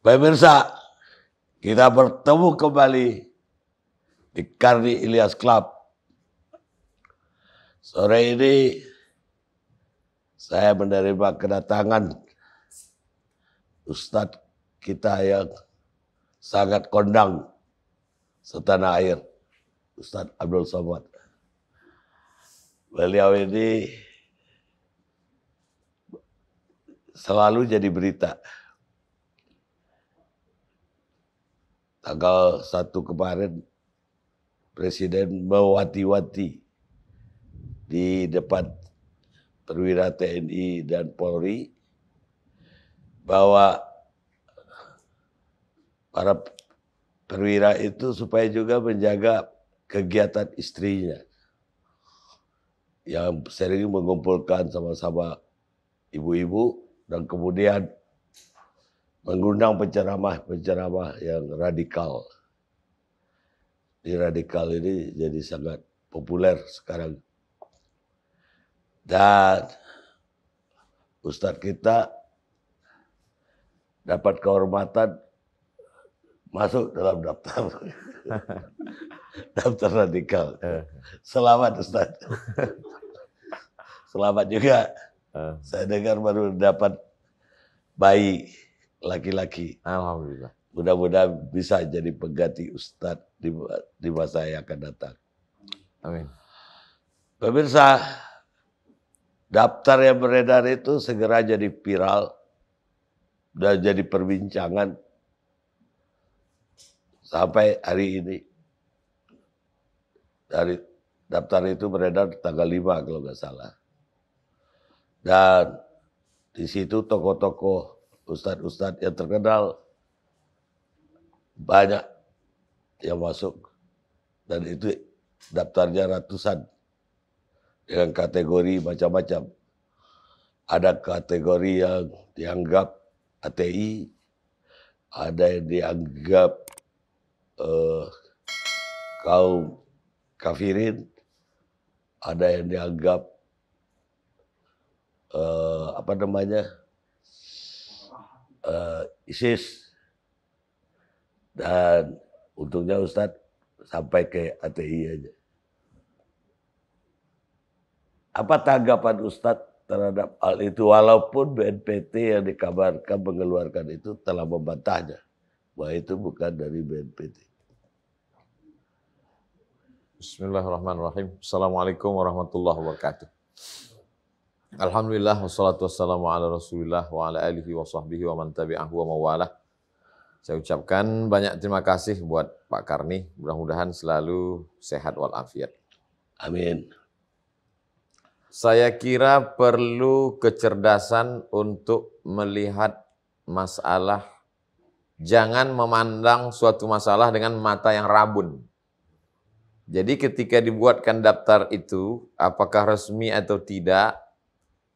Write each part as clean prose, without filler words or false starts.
Pemirsa, kita bertemu kembali di Karni Ilyas Club. Sore ini saya menerima kedatangan Ustadz kita yang sangat kondang setanah air, Ustadz Abdul Somad. Beliau ini selalu jadi berita. Tanggal 1 kemarin Presiden mewanti-wanti di depan perwira TNI dan Polri bahwa para perwira itu supaya juga menjaga kegiatan istrinya yang sering mengumpulkan sama-sama ibu-ibu dan kemudian mengundang penceramah-penceramah yang radikal. Di radikal ini jadi sangat populer sekarang. Dan Ustadz kita dapat kehormatan masuk dalam daftar daftar radikal. Selamat Ustadz. Selamat juga. Saya dengar baru dapat bayi laki-laki. Alhamdulillah. Mudah-mudahan bisa jadi pengganti Ustadz di masa yang akan datang. Amin. Pemirsa, daftar yang beredar itu segera jadi viral dan jadi perbincangan sampai hari ini. Dari daftar itu beredar tanggal 5 kalau nggak salah. Dan di situ tokoh-tokoh ustadz-ustadz yang terkenal banyak yang masuk. Dan itu daftarnya ratusan dengan kategori macam-macam. Ada kategori yang dianggap ATI, ada yang dianggap kaum kafirin, ada yang dianggap ISIS, dan untungnya Ustadz sampai ke ATI aja. Apa tanggapan Ustadz terhadap hal itu, walaupun BNPT yang dikabarkan mengeluarkan itu telah membantahnya bahwa itu bukan dari BNPT. Bismillahirrahmanirrahim. Assalamualaikum warahmatullahi wabarakatuh. Alhamdulillah, wassalatu wassalamu ala rasulillah wa ala alihi wa sahbihi wa man tabi'ahu wa mawalah. Saya ucapkan banyak terima kasih buat Pak Karni. Mudah-mudahan selalu sehat walafiat. Amin. Saya kira perlu kecerdasan untuk melihat masalah. Jangan memandang suatu masalah dengan mata yang rabun. Jadi ketika dibuatkan daftar itu, apakah resmi atau tidak,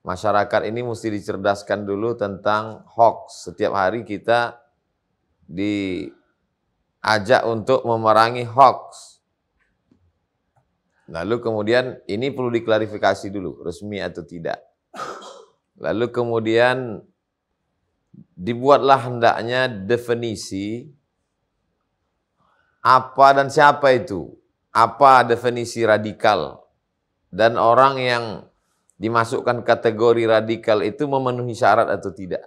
masyarakat ini mesti dicerdaskan dulu tentang hoax. Setiap hari kita diajak untuk memerangi hoax. Lalu kemudian ini perlu diklarifikasi dulu, resmi atau tidak. Lalu kemudian dibuatlah hendaknya definisi apa dan siapa itu. Apa definisi radikal. Dan orang yang dimasukkan kategori radikal itu memenuhi syarat atau tidak.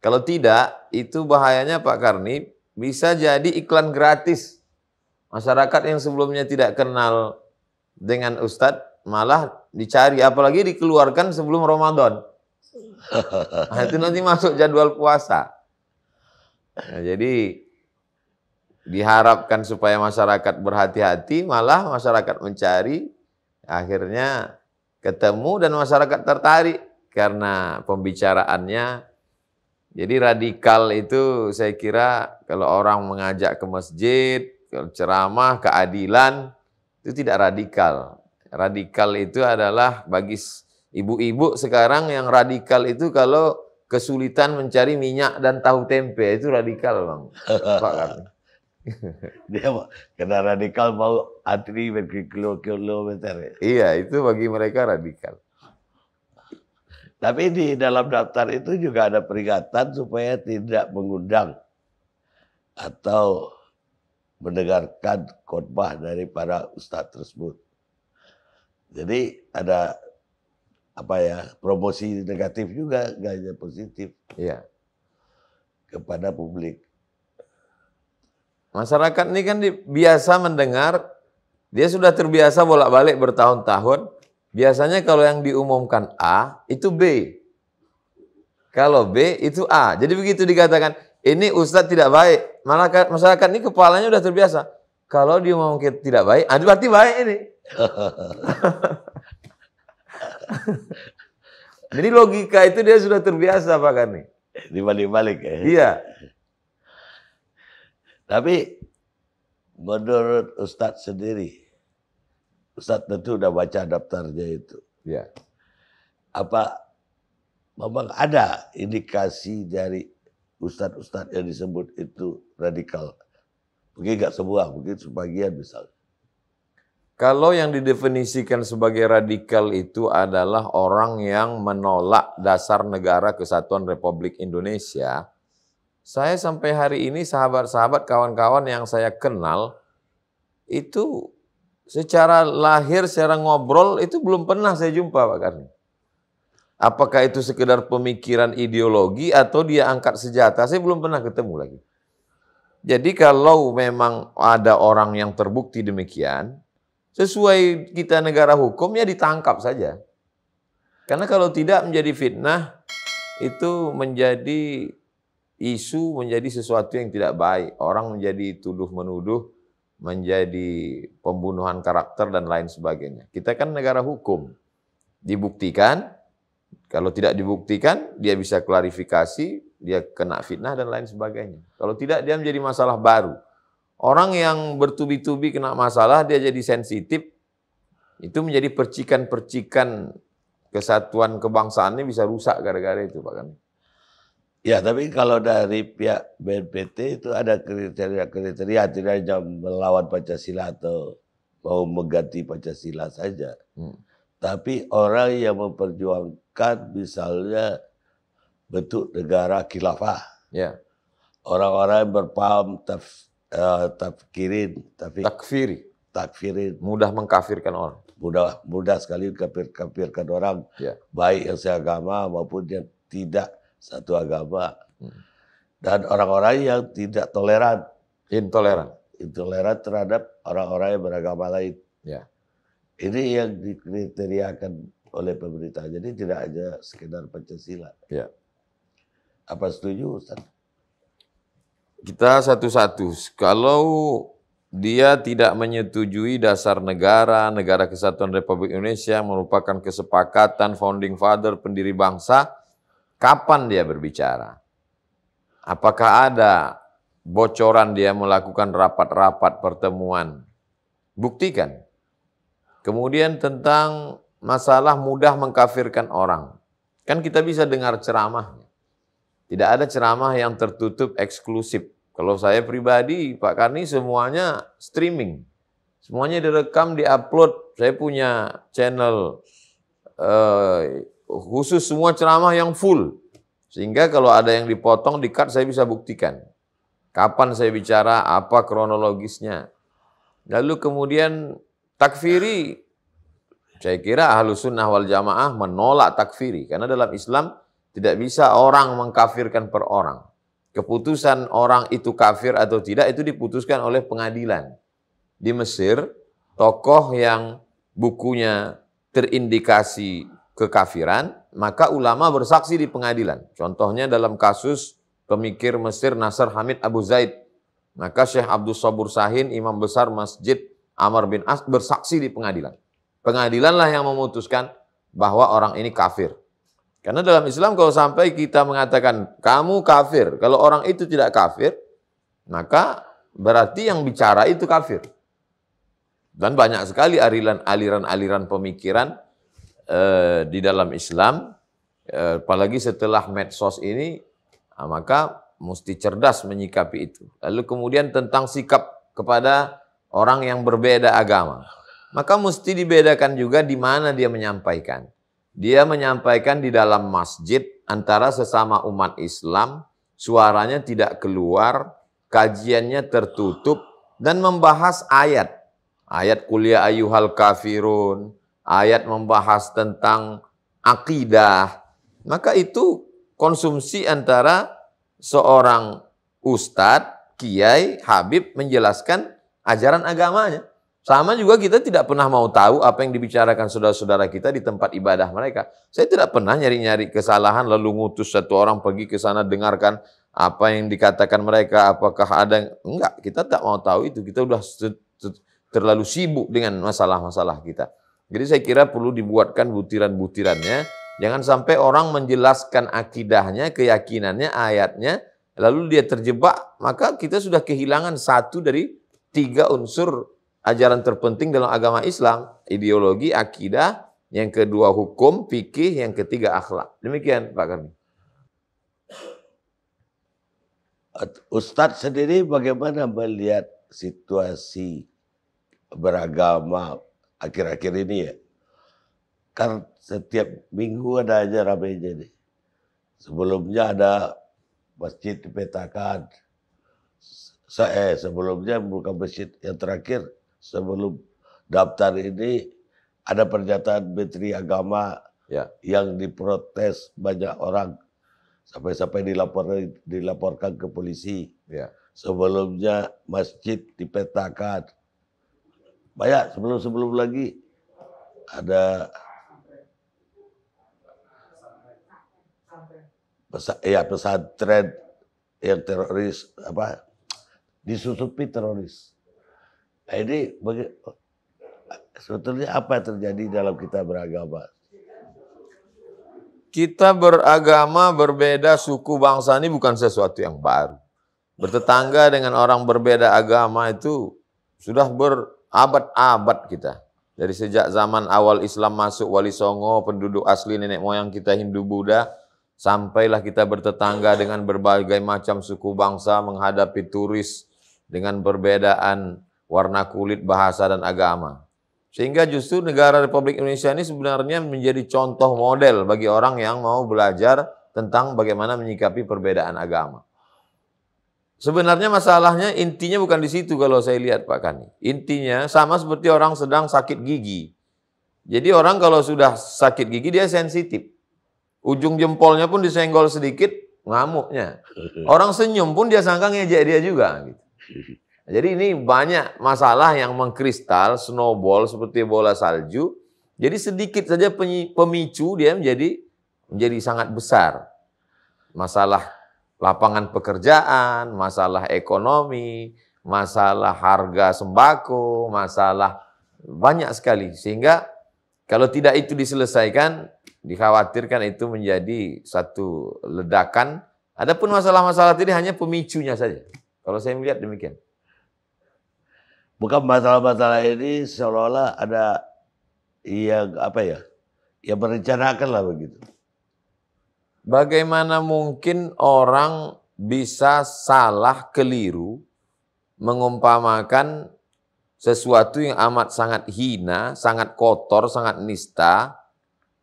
Kalau tidak, itu bahayanya Pak Karni, bisa jadi iklan gratis. Masyarakat yang sebelumnya tidak kenal dengan Ustadz malah dicari, apalagi dikeluarkan sebelum Ramadan. Nah, itu nanti masuk jadwal puasa. Nah, jadi diharapkan supaya masyarakat berhati-hati, malah masyarakat mencari, akhirnya ketemu dan masyarakat tertarik karena pembicaraannya. Jadi radikal itu saya kira kalau orang mengajak ke masjid, kalau ceramah, keadilan, itu tidak radikal. Radikal itu adalah bagi ibu-ibu sekarang yang radikal itu kalau kesulitan mencari minyak dan tahu tempe, itu radikal Bang. Pak Karni. Dia kena radikal mau antri berkilometer. Iya, itu bagi mereka radikal. Tapi di dalam daftar itu juga ada peringatan supaya tidak mengundang atau mendengarkan khotbah dari para ustadz tersebut. Jadi ada promosi negatif juga, nggak hanya positif kepada publik. Masyarakat ini kan biasa mendengar, dia sudah terbiasa bolak-balik bertahun-tahun. Biasanya kalau yang diumumkan A, itu B. Kalau B, itu A. Jadi begitu dikatakan, ini ustadz tidak baik. Masyarakat ini kepalanya sudah terbiasa. Kalau diumumkan tidak baik, berarti baik ini. Jadi logika itu dia sudah terbiasa Pak Karni. Dibalik-balik ya. Iya. Tapi menurut Ustadz sendiri, Ustadz tentu udah baca daftarnya itu. Iya. Apa memang ada indikasi dari Ustadz-Ustadz yang disebut itu radikal? Mungkin nggak semua, mungkin sebagian misalnya. Kalau yang didefinisikan sebagai radikal itu adalah orang yang menolak dasar negara kesatuan Republik Indonesia. Saya sampai hari ini sahabat-sahabat, kawan-kawan yang saya kenal, itu secara lahir, secara ngobrol, itu belum pernah saya jumpa Pak Karni. Apakah itu sekedar pemikiran ideologi atau dia angkat senjata, saya belum pernah ketemu lagi. Jadi kalau memang ada orang yang terbukti demikian, sesuai kita negara hukum ya ditangkap saja. Karena kalau tidak menjadi fitnah, itu menjadi isu, menjadi sesuatu yang tidak baik. Orang menjadi tuduh-menuduh, menjadi pembunuhan karakter dan lain sebagainya. Kita kan negara hukum. Dibuktikan, kalau tidak dibuktikan, dia bisa klarifikasi, dia kena fitnah dan lain sebagainya. Kalau tidak, dia menjadi masalah baru. Orang yang bertubi-tubi kena masalah, dia jadi sensitif, itu menjadi percikan-percikan kesatuan kebangsaannya bisa rusak gara-gara itu Pak Karni. Ya, tapi kalau dari pihak BNPT itu ada kriteria-kriteria, tidak hanya melawan Pancasila atau mau mengganti Pancasila saja. Tapi orang yang memperjuangkan misalnya bentuk negara khilafah. Ya. Orang-orang yang berpaham takfirin. Mudah mengkafirkan orang. Mudah sekali kafirkan orang, baik yang seagama maupun yang tidak satu agama. Dan orang-orang yang tidak toleran. Intoleran terhadap orang-orang yang beragama lain. Ya. Ini yang dikriteriakan oleh pemerintah. Jadi tidak hanya sekedar Pancasila. Ya. Apa setuju Ustaz? Kita satu-satu. Kalau dia tidak menyetujui dasar negara Kesatuan Republik Indonesia merupakan kesepakatan founding father pendiri bangsa, kapan dia berbicara? Apakah ada bocoran dia melakukan rapat-rapat pertemuan? Buktikan. Kemudian tentang masalah mudah mengkafirkan orang. Kan kita bisa dengar ceramahnya. Tidak ada ceramah yang tertutup eksklusif. Kalau saya pribadi, Pak Karni, semuanya streaming. Semuanya direkam, diupload. Saya punya channel khusus semua ceramah yang full. Sehingga kalau ada yang dipotong, di-cut, saya bisa buktikan. Kapan saya bicara, apa kronologisnya. Lalu kemudian takfiri, saya kira Ahlus Sunnah wal Jamaah menolak takfiri. Karena dalam Islam tidak bisa orang mengkafirkan per orang. Keputusan orang itu kafir atau tidak itu diputuskan oleh pengadilan. Di Mesir, tokoh yang bukunya terindikasi kekafiran, maka ulama bersaksi di pengadilan. Contohnya dalam kasus pemikir Mesir Nasr Hamid Abu Zaid. Maka Syekh Abdul Sabur Sahin, imam besar Masjid Amr bin As, bersaksi di pengadilan. Pengadilanlah yang memutuskan bahwa orang ini kafir. Karena dalam Islam kalau sampai kita mengatakan kamu kafir, kalau orang itu tidak kafir, maka berarti yang bicara itu kafir. Dan banyak sekali aliran-aliran pemikiran di dalam Islam, apalagi setelah medsos ini, maka mesti cerdas menyikapi itu. Lalu kemudian tentang sikap kepada orang yang berbeda agama. Maka mesti dibedakan juga di mana dia menyampaikan. Dia menyampaikan di dalam masjid antara sesama umat Islam, suaranya tidak keluar kajiannya tertutup dan membahas ayat. Ayat kuliah ayyuhal kafirun, ayat membahas tentang akidah. Maka itu konsumsi antara seorang ustadz, kiai, habib menjelaskan ajaran agamanya. Sama juga kita tidak pernah mau tahu apa yang dibicarakan saudara-saudara kita di tempat ibadah mereka. Saya tidak pernah nyari-nyari kesalahan lalu ngutus satu orang pergi ke sana dengarkan apa yang dikatakan mereka, apakah ada. Enggak, kita tak mau tahu itu. Kita udah terlalu sibuk dengan masalah-masalah kita. Jadi saya kira perlu dibuatkan butiran-butirannya. Jangan sampai orang menjelaskan akidahnya, keyakinannya, ayatnya, lalu dia terjebak, maka kita sudah kehilangan satu dari 3 unsur ajaran terpenting dalam agama Islam. Ideologi, akidah, yang kedua hukum, fikih, yang ketiga akhlak. Demikian Pak Karni. Ustadz sendiri bagaimana melihat situasi beragama akhir-akhir ini ya? Kan setiap minggu ada aja ramainya nih. Sebelumnya ada masjid dipetakan. Sebelumnya bukan masjid yang terakhir. Sebelum daftar ini ada pernyataan Menteri Agama yang diprotes banyak orang sampai-sampai dilaporkan ke polisi. Ya. Sebelumnya masjid dipetakan. Banyak sebelum lagi ada pesantren yang teroris disusupi teroris. Nah, ini sebetulnya apa yang terjadi dalam kita beragama? Kita beragama berbeda suku bangsa ini bukan sesuatu yang baru. Bertetangga dengan orang berbeda agama itu sudah berabad-abad kita. Dari sejak zaman awal Islam masuk Wali Songo, penduduk asli nenek moyang kita Hindu Buddha, sampailah kita bertetangga dengan berbagai macam suku bangsa menghadapi turis dengan perbedaan warna kulit, bahasa, dan agama. Sehingga justru negara Republik Indonesia ini sebenarnya menjadi contoh model bagi orang yang mau belajar tentang bagaimana menyikapi perbedaan agama. Sebenarnya masalahnya intinya bukan di situ kalau saya lihat Pak Kani. Intinya sama seperti orang sedang sakit gigi. Jadi orang kalau sudah sakit gigi dia sensitif. Ujung jempolnya pun disenggol sedikit ngamuknya. Orang senyum pun dia sangka ngejek dia juga. Gitu. Jadi ini banyak masalah yang mengkristal, snowball seperti bola salju. Jadi sedikit saja pemicu dia menjadi sangat besar. Masalah lapangan pekerjaan, masalah ekonomi, masalah harga sembako, masalah banyak sekali. Sehingga kalau tidak itu diselesaikan, dikhawatirkan itu menjadi satu ledakan. Adapun masalah-masalah ini hanya pemicunya saja. Kalau saya melihat demikian. Bukan masalah-masalah ini seolah-olah ada yang yang merencanakan lah begitu. Bagaimana mungkin orang bisa salah keliru mengumpamakan sesuatu yang amat sangat hina, sangat kotor, sangat nista.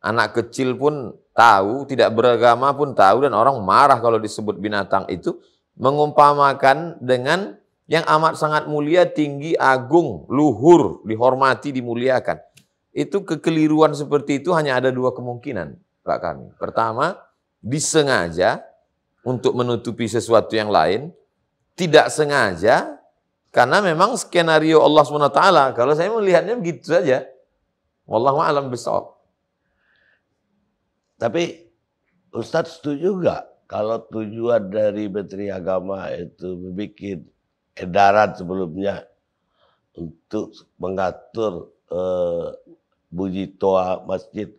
Anak kecil pun tahu, tidak beragama pun tahu, dan orang marah kalau disebut binatang itu. Mengumpamakan dengan yang amat sangat mulia, tinggi, agung, luhur, dihormati, dimuliakan. Itu kekeliruan seperti itu hanya ada 2 kemungkinan, Pak Kami. Pertama, disengaja untuk menutupi sesuatu yang lain. Tidak sengaja, karena memang skenario Allah SWT. Kalau saya melihatnya begitu saja. Wallahu a'lam bishawab. Tapi Ustadz setuju nggak kalau tujuan dari Menteri Agama itu membuat edaran sebelumnya untuk mengatur bunyi toa masjid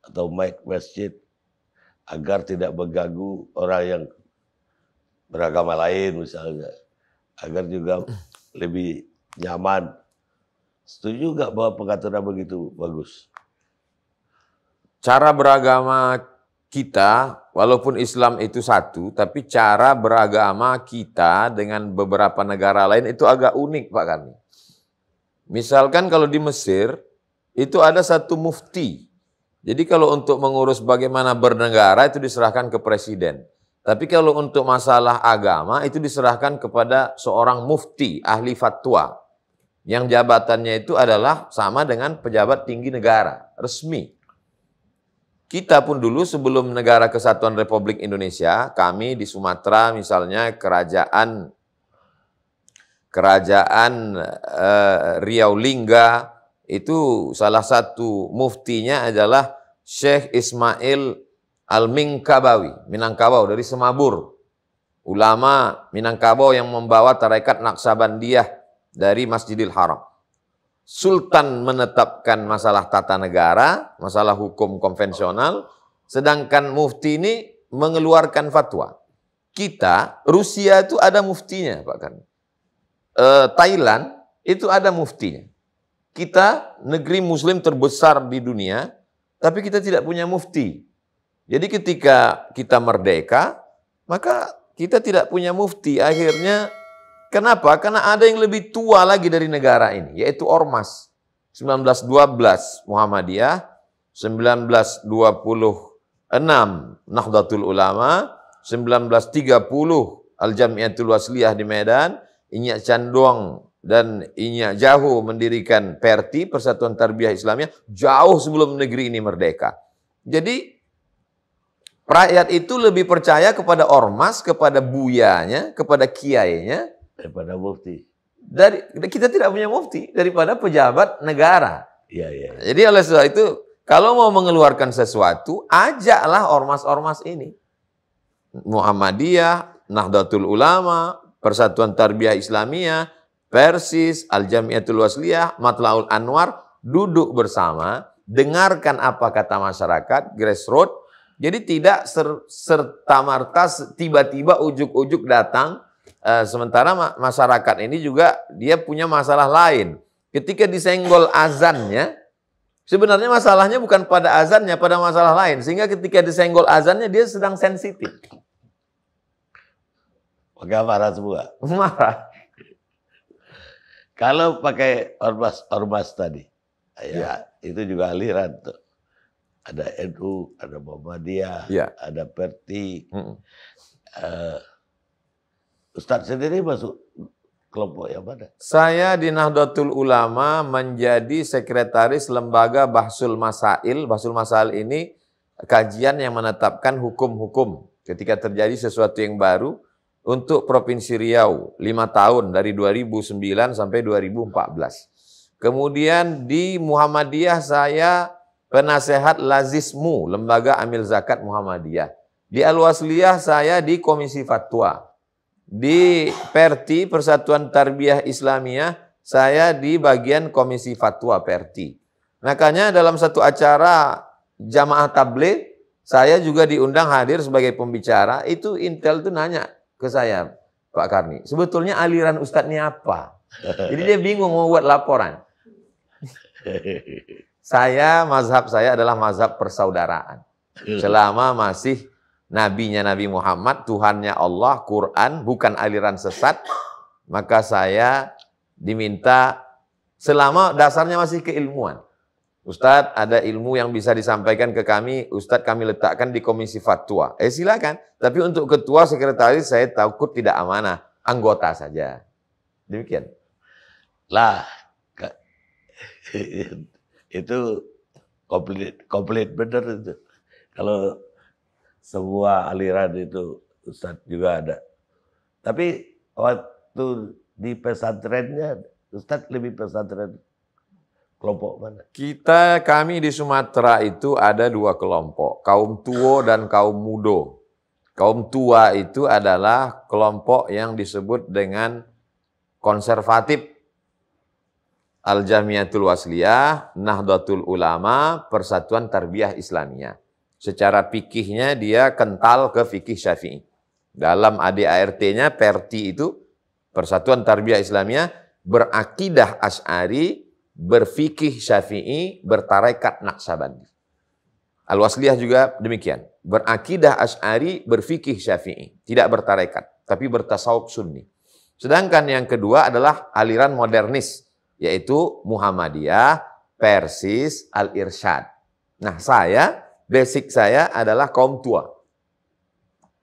atau mic masjid agar tidak mengganggu orang yang beragama lain misalnya, agar juga lebih nyaman. Setuju nggak bahwa pengaturan begitu bagus? Cara beragama kita, walaupun Islam itu satu, tapi cara beragama kita dengan beberapa negara lain itu agak unik Pak Kami. Misalkan kalau di Mesir, itu ada satu mufti. Jadi kalau untuk mengurus bagaimana bernegara itu diserahkan ke presiden. Tapi kalau untuk masalah agama itu diserahkan kepada seorang mufti, ahli fatwa. Yang jabatannya itu adalah sama dengan pejabat tinggi negara, resmi. Kita pun dulu sebelum Negara Kesatuan Republik Indonesia, kami di Sumatera misalnya kerajaan Riau Lingga, itu salah satu muftinya adalah Syekh Ismail Al-Minangkabawi, Minangkabau dari Semabur. Ulama Minangkabau yang membawa tarekat Naqsabandiyah dari Masjidil Haram. Sultan menetapkan masalah tata negara, masalah hukum konvensional, sedangkan mufti ini mengeluarkan fatwa. Kita, Rusia itu ada muftinya, Pak Karni. Thailand itu ada muftinya. Kita negeri muslim terbesar di dunia, tapi kita tidak punya mufti. Jadi ketika kita merdeka, maka kita tidak punya mufti. Akhirnya, kenapa? Karena ada yang lebih tua lagi dari negara ini, yaitu Ormas. 1912 Muhammadiyah, 1926 Nahdlatul Ulama, 1930 Al-Jamiatul Wasliyah di Medan, Inyak Canduang dan Inyak Jahu mendirikan PERTI, Persatuan Tarbiyah Islamiyah, jauh sebelum negeri ini merdeka. Jadi, rakyat itu lebih percaya kepada ormas, kepada buyanya, kepada kiainya, daripada mufti. Kita tidak punya mufti, daripada pejabat negara. Iya, iya. Jadi oleh sebab itu, kalau mau mengeluarkan sesuatu, ajaklah ormas-ormas ini. Muhammadiyah, Nahdlatul Ulama, Persatuan Tarbiyah Islamiyah, Persis, Al-Jamiatul Wasliyah, Matla'ul Anwar, duduk bersama, dengarkan apa kata masyarakat, grassroots. Jadi tidak serta-merta tiba-tiba ujuk-ujuk datang, sementara masyarakat ini juga dia punya masalah lain. Ketika disenggol azannya, sebenarnya masalahnya bukan pada azannya, pada masalah lain. Sehingga ketika disenggol azannya dia sedang sensitif. Maka marah semua. Marah. Kalau pakai ormas tadi, ya itu juga aliran tuh. Ada NU, ada Muhammadiyah, ada PERTI. Ustadz sendiri masuk kelompok yang mana? Saya di Nahdlatul Ulama menjadi sekretaris lembaga Bahsul Masail. Bahsul Masail ini kajian yang menetapkan hukum-hukum ketika terjadi sesuatu yang baru untuk Provinsi Riau 5 tahun dari 2009 sampai 2014. Kemudian di Muhammadiyah saya penasehat Lazismu, Lembaga Amil Zakat Muhammadiyah. Di Al-Wasliyah saya di Komisi Fatwa. Di PERTI, Persatuan Tarbiyah Islamiyah, saya di bagian Komisi Fatwa PERTI. Makanya dalam satu acara Jamaah Tabligh, saya juga diundang hadir sebagai pembicara. Itu Intel itu nanya ke saya, Pak Karni, sebetulnya aliran Ustadz ini apa? Jadi dia bingung mau buat laporan. Mazhab saya adalah mazhab persaudaraan. Selama masih nabinya Nabi Muhammad, Tuhannya Allah, Quran, bukan aliran sesat, maka saya diminta selama dasarnya masih keilmuan. Ustadz, ada ilmu yang bisa disampaikan ke kami, Ustadz kami letakkan di Komisi Fatwa. Silakan, tapi untuk ketua sekretaris saya takut tidak amanah, anggota saja. Demikian. Lah, itu komplit benar itu. Kalau semua aliran itu Ustadz juga ada. Tapi waktu di pesantrennya, Ustadz lebih pesantren kelompok mana? Kami di Sumatera itu ada 2 kelompok, kaum tua dan kaum muda. Kaum tua itu adalah kelompok yang disebut dengan konservatif. Al-Jamiatul Wasliyah, Nahdlatul Ulama, Persatuan Tarbiyah Islamiyah. Secara fikihnya dia kental ke fikih Syafi'i. Dalam ADART-nya PERTI itu, Persatuan Tarbiyah Islamiyah, berakidah Asy'ari, berfikih Syafi'i, bertarekat Naqsabandi. Al-Wasliyah juga demikian. Berakidah Asy'ari, berfikih Syafi'i. Tidak bertarekat, tapi bertasawuf Sunni. Sedangkan yang kedua adalah aliran modernis, yaitu Muhammadiyah, Persis, Al-Irsyad. Nah, basic saya adalah kaum tua.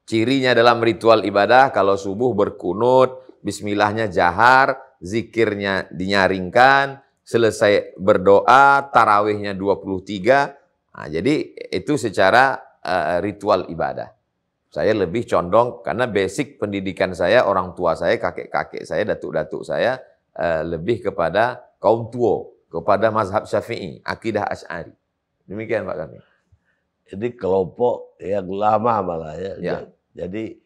Cirinya dalam ritual ibadah, kalau subuh berkunut, bismillahnya jahar, zikirnya dinyaringkan, selesai berdoa, tarawihnya 23. Nah, jadi itu secara ritual ibadah. Saya lebih condong, karena basic pendidikan saya, orang tua saya, kakek-kakek saya, datuk-datuk saya, lebih kepada kaum tua, kepada mazhab Syafi'i, akidah Asy'ari. Demikian Pak Kami. Ini kelompok yang lama malah ya. Ya. Jadi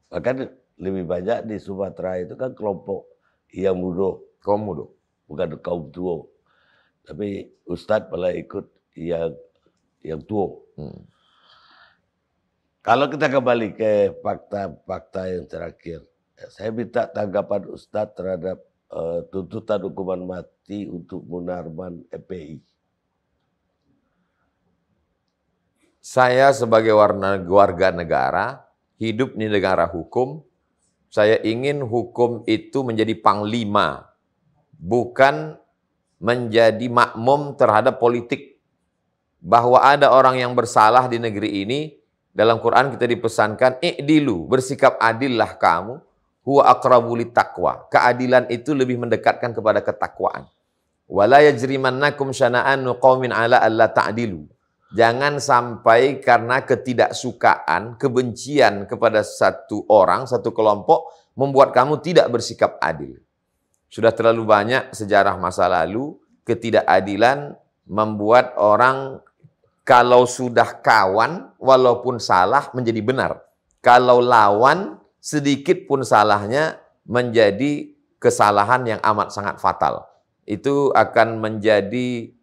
bahkan lebih banyak di Sumatera itu kan kelompok yang muda, Kaum muda. bukan kaum tua. Tapi Ustadz malah ikut yang tua. Kalau kita kembali ke fakta-fakta yang terakhir, saya minta tanggapan Ustadz terhadap tuntutan hukuman mati untuk Munarman FPI. Saya sebagai warga negara, hidup di negara hukum, saya ingin hukum itu menjadi panglima, bukan menjadi makmum terhadap politik. Bahwa ada orang yang bersalah di negeri ini, dalam Quran kita dipesankan, i'dilu, bersikap adillah kamu, huwa aqrabu littaqwa. Keadilan itu lebih mendekatkan kepada ketakwaan. Wala yajrimannakum syana'anu qaumin ala alla ta'dilu. Jangan sampai karena ketidaksukaan, kebencian kepada satu orang, satu kelompok, membuat kamu tidak bersikap adil. Sudah terlalu banyak sejarah masa lalu, ketidakadilan membuat orang kalau sudah kawan, walaupun salah, menjadi benar. Kalau lawan, sedikit pun salahnya menjadi kesalahan yang amat sangat fatal. Itu akan menjadi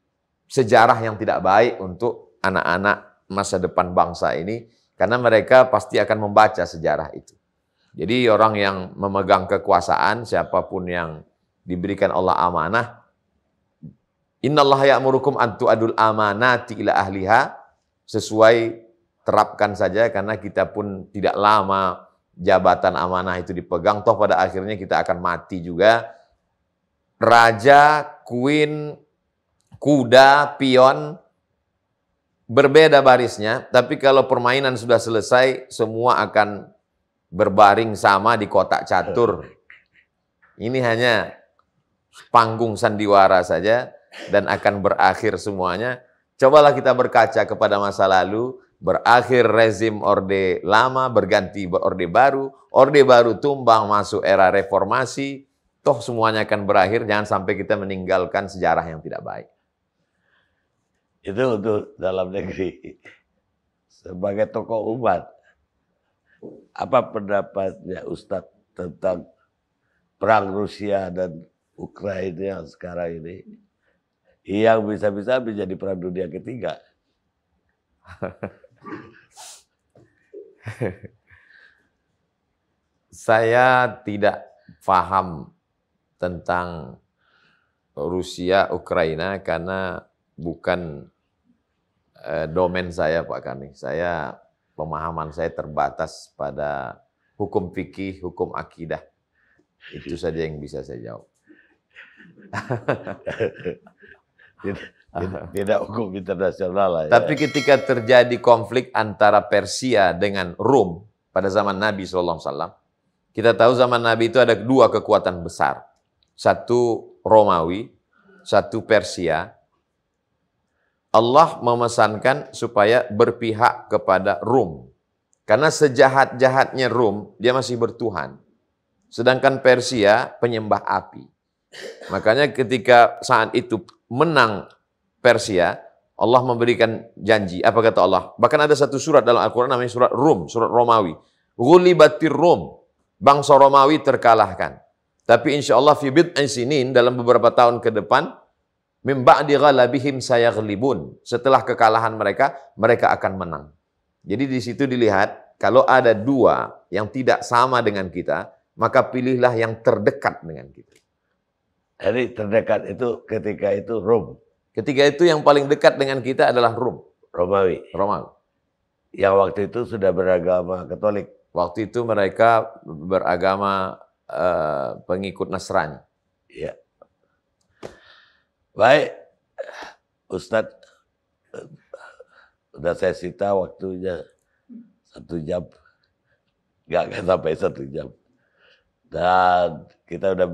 sejarah yang tidak baik untuk anak-anak masa depan bangsa ini, karena mereka pasti akan membaca sejarah itu. Jadi orang yang memegang kekuasaan, siapapun yang diberikan Allah amanah, innallaha ya'murukum an tu'adul amanati ila ahliha, sesuai terapkan saja, karena kita pun tidak lama jabatan amanah itu dipegang, toh pada akhirnya kita akan mati juga. Raja, queen, kuda, pion, berbeda barisnya, tapi kalau permainan sudah selesai, semua akan berbaring sama di kotak catur. Ini hanya panggung sandiwara saja, dan akan berakhir semuanya. Cobalah kita berkaca kepada masa lalu, berakhir rezim Orde Lama, berganti Orde Baru tumbang, masuk era reformasi, toh semuanya akan berakhir. Jangan sampai kita meninggalkan sejarah yang tidak baik. Itu untuk dalam negeri. Sebagai tokoh umat, apa pendapatnya Ustadz tentang perang Rusia dan Ukraina sekarang ini, yang bisa-bisa menjadi perang dunia ketiga? Saya tidak paham tentang Rusia, Ukraina, karena bukan domain saya, Pak Kani. Pemahaman saya terbatas pada hukum fikih, hukum akidah. Itu saja yang bisa saya jawab. Tidak hukum internasional lah ya. Tapi ketika terjadi konflik antara Persia dengan Rom pada zaman Nabi SAW, kita tahu zaman Nabi itu ada dua kekuatan besar. Satu Romawi, satu Persia. Allah memesankan supaya berpihak kepada Rom. Karena sejahat-jahatnya Rom, dia masih bertuhan. Sedangkan Persia penyembah api. Makanya ketika saat itu menang Persia, Allah memberikan janji. Apa kata Allah? Bahkan ada satu surat dalam Al-Quran namanya surat Rum, surat Romawi. Ghulibatir Rum. Bangsa Romawi terkalahkan. Tapi insya Allah fi bid'i sinin, dalam beberapa tahun ke depan, min ba'di ghalabihim sayaghlibun. Setelah kekalahan mereka, mereka akan menang. Jadi di situ dilihat, kalau ada dua yang tidak sama dengan kita, maka pilihlah yang terdekat dengan kita. Jadi terdekat itu ketika itu Rom. Ketika itu yang paling dekat dengan kita adalah Rom. Romawi. Yang waktu itu sudah beragama Katolik. Waktu itu mereka beragama pengikut Nasrani. Ya. Baik, Ustadz, sudah saya sita waktunya 1 jam. nggak akan sampai 1 jam. Dan kita udah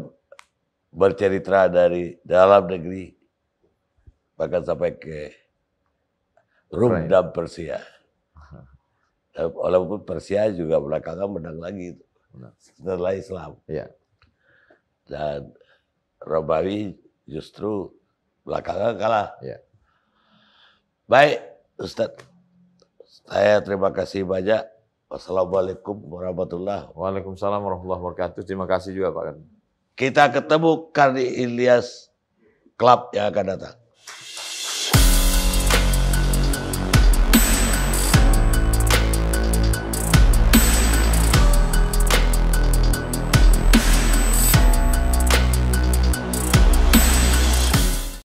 bercerita dari dalam negeri, bahkan sampai ke Rum dan Persia. Walaupun Persia juga belakangan menang lagi setelah Islam. Ya. Dan Romawi justru belakangan kalah. Ya. Baik, Ustadz. Saya terima kasih banyak. Wassalamualaikum warahmatullahi wabarakatuh. Waalaikumsalam warahmatullahi wabarakatuh. Terima kasih juga Pak. Kita ketemu Karni Ilyas Club yang akan datang.